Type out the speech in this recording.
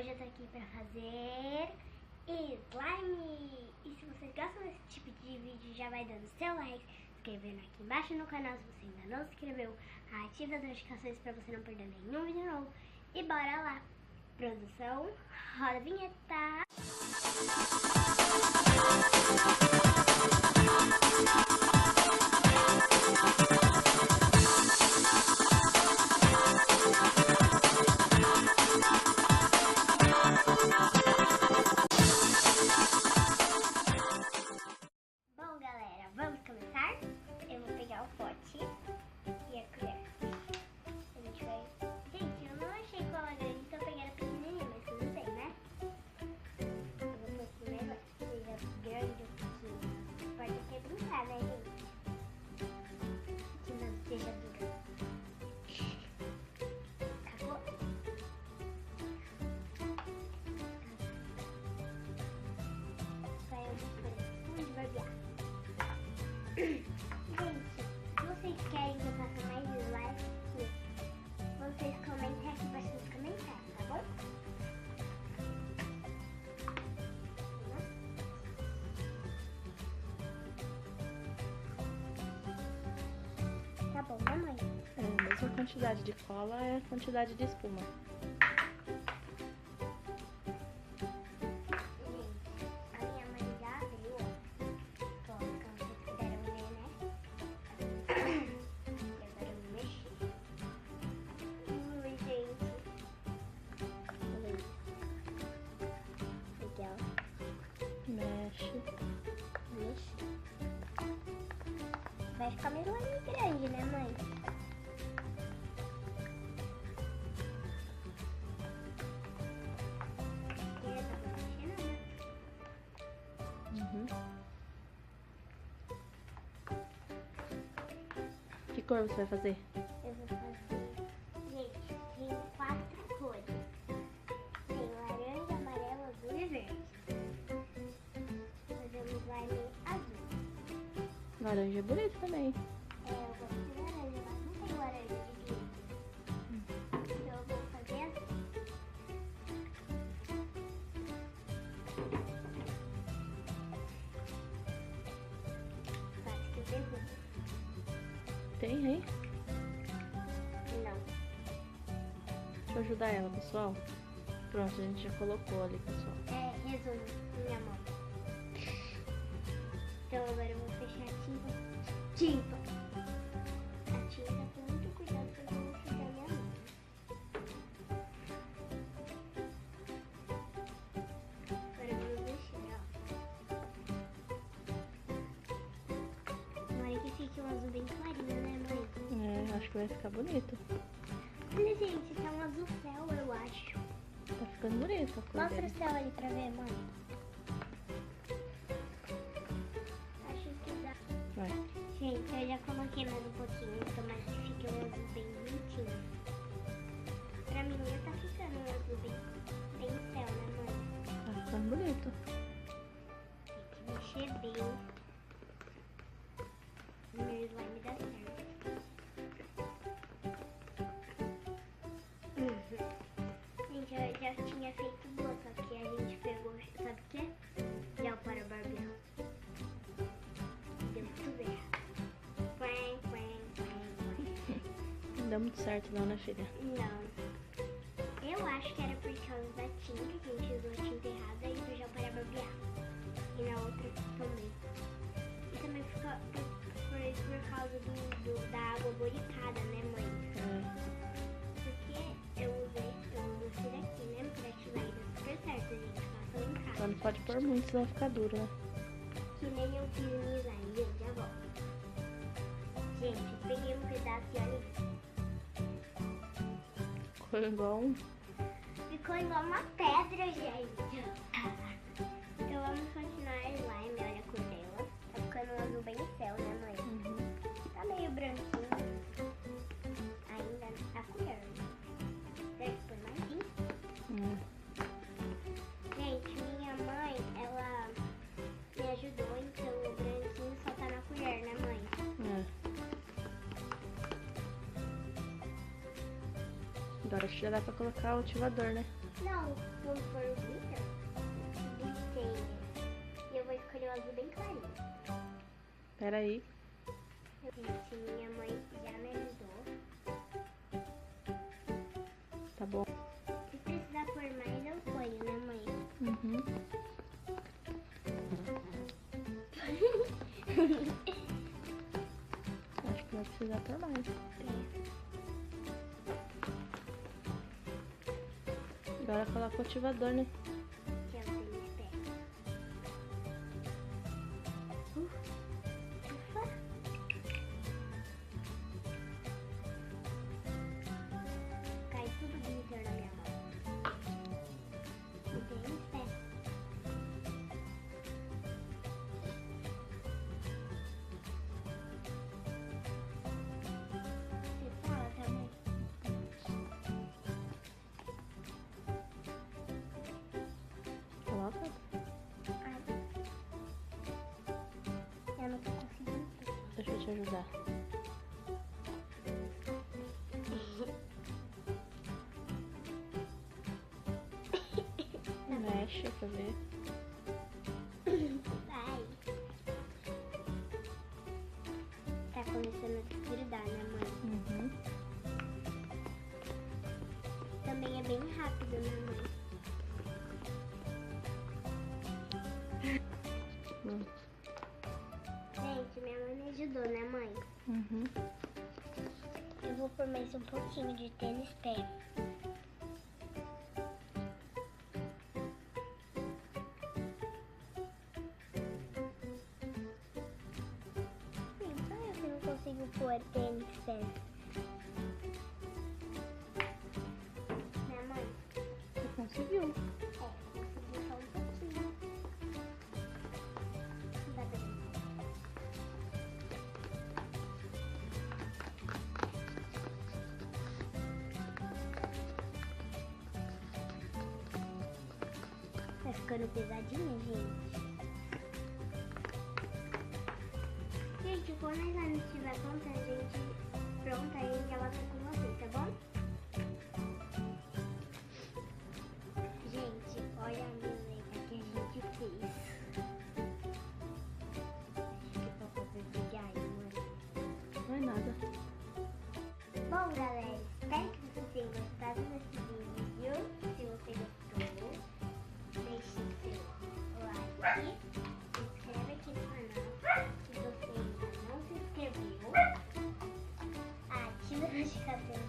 Hoje eu tô aqui pra fazer slime. E se vocês gostam desse tipo de vídeo, já vai dando seu like, se inscrevendo aqui embaixo no canal se você ainda não se inscreveu, ativa as notificações pra você não perder nenhum vídeo novo. E bora lá! Produção, roda a vinheta! Bom, galera, vamos começar? Eu vou pegar o pote e a colher. A gente vai... Gente, eu não achei cola grande, então eu peguei a pequenininha, mas tudo bem, né? Eu vou pôr primeiro a grande um pouquinho. Pode até brincar, né, gente? Que não seja dura. Acabou? Vai de barbear. Gente, se vocês querem que eu faça mais slime aqui, vocês comentem aqui embaixo nos comentários, tá bom? Tá bom, mamãe? É, a mesma quantidade de cola é a quantidade de espuma. Mexe. Vai ficar meio grande, né, mãe? Uhum. Que cor você vai fazer? Eu vou fazer... Gente, tem 4 cores. Tem laranja, amarelo, azul e verde. Fazer um slime azul. Laranja é bonito também. É, eu gosto de laranja, mas não tem laranja de glitter. Então eu vou fazer assim. Quase que derruba. Tem aí? Não. Vou ajudar ela, pessoal. Pronto, a gente já colocou ali, pessoal. É, resumo, minha mão. Então agora eu vou fechar a tinta. Tinta! A tinta com muito cuidado pra não sujar minha mão. Agora vamos mexer, ó. Tomara que fique um azul bem clarinho, né, mãe? É, acho que vai ficar bonito. Olha, gente, tá um azul céu, eu acho. Tá ficando bonito a cor Mostra dele. o céu ali pra ver, mãe. Acho que dá. Vai. Gente, eu já coloquei mais um pouquinho, tomara que fique um azul bem bonitinho. Pra mim já tá ficando um azul bem céu, né, mãe? Tá ficando bonito. Tem que mexer bem. O meu slime dá certo. Gente, eu já tinha feito duas, só que a gente pegou, sabe o que? Gel para barbear. Deu tudo errado. Quen, quen, quen, quen. Não deu muito certo não, né, filha? Não. Eu acho que era por causa da tinta, que a gente usou a tinta errada e do gel para barbear. E na outra também. E também ficou por causa da água boricada, né, mãe? É. Porque eu usei esse daqui, né? Pra tirar ele super certo, gente. Façam em Só casa. não pode pôr muito, senão vai ficar duro, né? Que nem eu fiz no slime, gente, já volto. Gente, eu peguei um pedaço e olha isso. Ficou igual um... Ficou igual uma pedra, gente. Então vamos continuar a slime, olha a cor dela. Tá ficando um azul bem céu, né, mãe? Uhum. Tá meio branquinho. Ainda a colher. Será que põe mais isso? Gente, minha mãe, ela me ajudou, então o branquinho só tá na colher, né, mãe? Agora acho que já dá pra colocar o ativador, né? Não, vamos pôr o glitter. Glitter. E eu vou escolher o azul bem clarinho. Peraí. Gente, minha mãe já me ajudou. Tá bom. Se precisar pôr mais, eu ponho, né, mãe? Uhum. Acho que vai precisar por mais. Agora coloca o ativador, né? Que é o tênis pé. Ufa. Cai tudo glitter na minha mão. O tênis pé. Você fala também? Coloca. Eu não tô conseguindo. Deixa eu te ajudar. Mexe pra ver. Vai. Tá começando a desgrudar, né, mãe? Uhum. Também é bem rápido, né, mãe? Gente, minha mãe me ajudou, né, mãe? Uhum. Eu vou pôr mais um pouquinho de tênis pé. Só eu que não consigo pôr tênis pé. Né, mãe? Você conseguiu. Consegui só um pouquinho. Dá pra ver. Tá ficando pesadinho, gente. Gente, quando a Ilana estiver pronta, a gente ela tá com vocês, tá bom? Gente, olha a beleza que a gente fez. Acho que pra fazer vídeo aí, mãe. Não é nada. Bom, galera, espero que vocês tenham gostado desse vídeo. Se você gostou, deixe seu like, se inscreve aqui no canal. Se você ainda não se inscreveu, ative a notificação